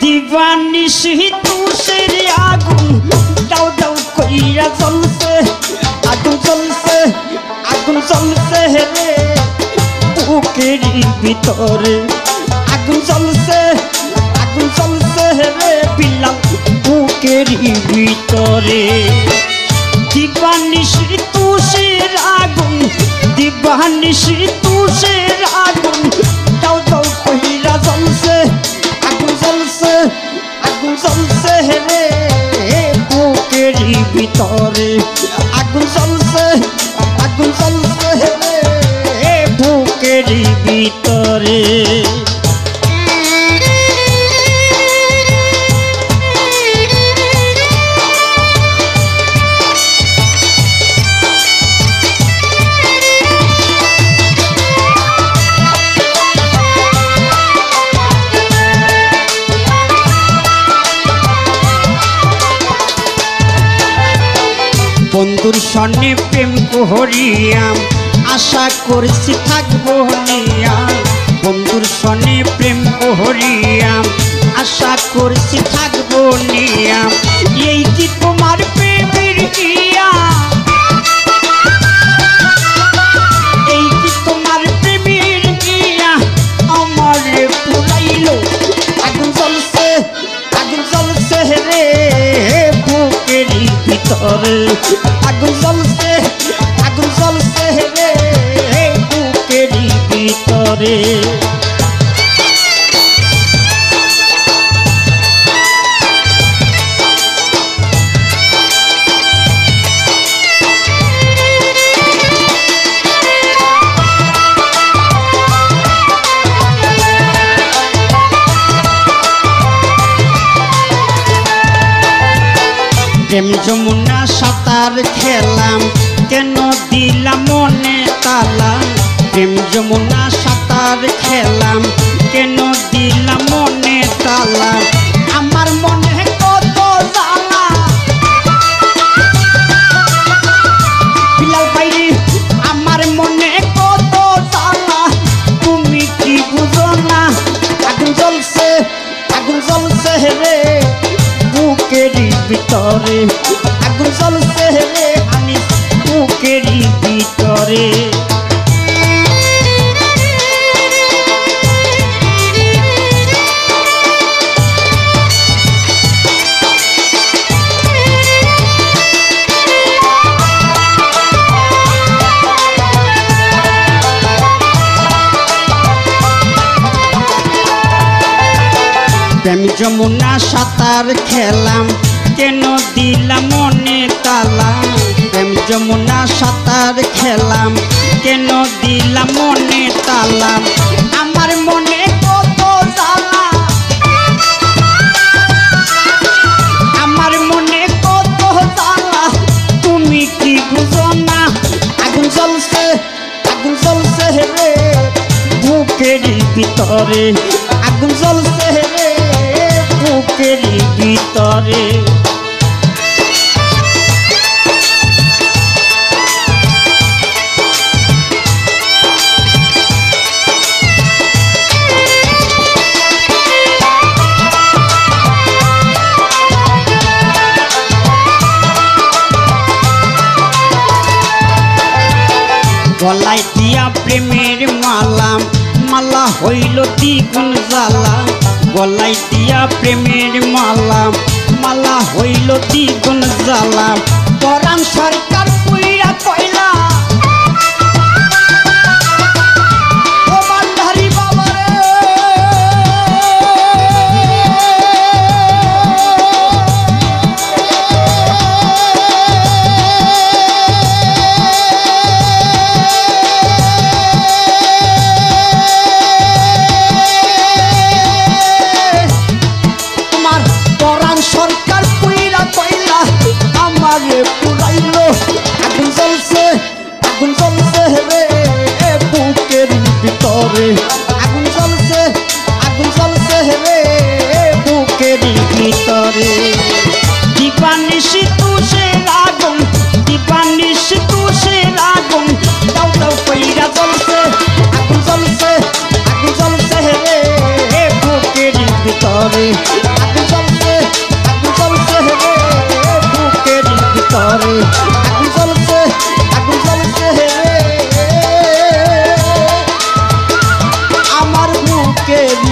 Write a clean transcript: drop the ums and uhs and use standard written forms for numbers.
দিবানিশি তুষের আগুন দাও দাও কইরা জ্বলছে আগুন জ্বলছে রে বুকের ভিতরে আগুন জ্বলছে রে বিলাল বুকের ভিতরে দিবানিশি তুষের আগুন দাও দাও কইরা জ্বলছে আগুন জ্বলছে রে বুকের ভিতরে আগুন জ্বলছে রে বুকের ভিতরে বন্ধুর সনে প্রেম করিয়াম আশা করছি থাকবো নিয়া বন্ধুর সনে প্রেম করিয়াম আশা করছি থাকবো নিয়া এই কি তোমার প্রেমের ইয়া এই কি তোমার প্রেমের ইয়া আমার পুরাইলো আগুন জ্বলছে রে বুকের ভিতরে আগুন জ্বলছে রে বুকের ভিতরে প্রেম যমুনা সাঁতার খেলাম কেন দিলাম মনে তালা প্রেম যমুনা সাঁতার খেলাম কেন দিলাম মনে তালা আমার মনে কত জ্বালা বিলাল ভাই আমার মনে কত জ্বালা তুমি কি বুঝো না আগুন জ্বলছে রে বুকের ভিতরে আগুন জ্বলছে রে আমি বুকের ভিতরে প্রেম যমুনা সাঁতার খেলাম কেন দিলাম মনে তালা প্রেম যমুনা সাঁতার খেলাম কেন দিলাম মনে তালা আমার মনে কত জ্বালা তুমি কি বুঝো না আগুন জ্বলছে রে বুকের ভিতরে আগুন জ্বলছে রে বুকের ভিতরে গলায় দিয়া প্রেমের মালা হইল দ্বিগুণ জ্বালা গলায় দিয়া প্রেমের মালা হইল দ্বিগুণ জ্বালা পরাণ সরকার পুইরা কইলা ও বান্ধারি বাবা রে সরকার পুইরা কইলা আমারে পুরাইলো আগুন জ্বলছে ভিতরে আগুন জ্বলছে রে বুকের ভিতরে আগুন জ্বলছে রে আমার বুকের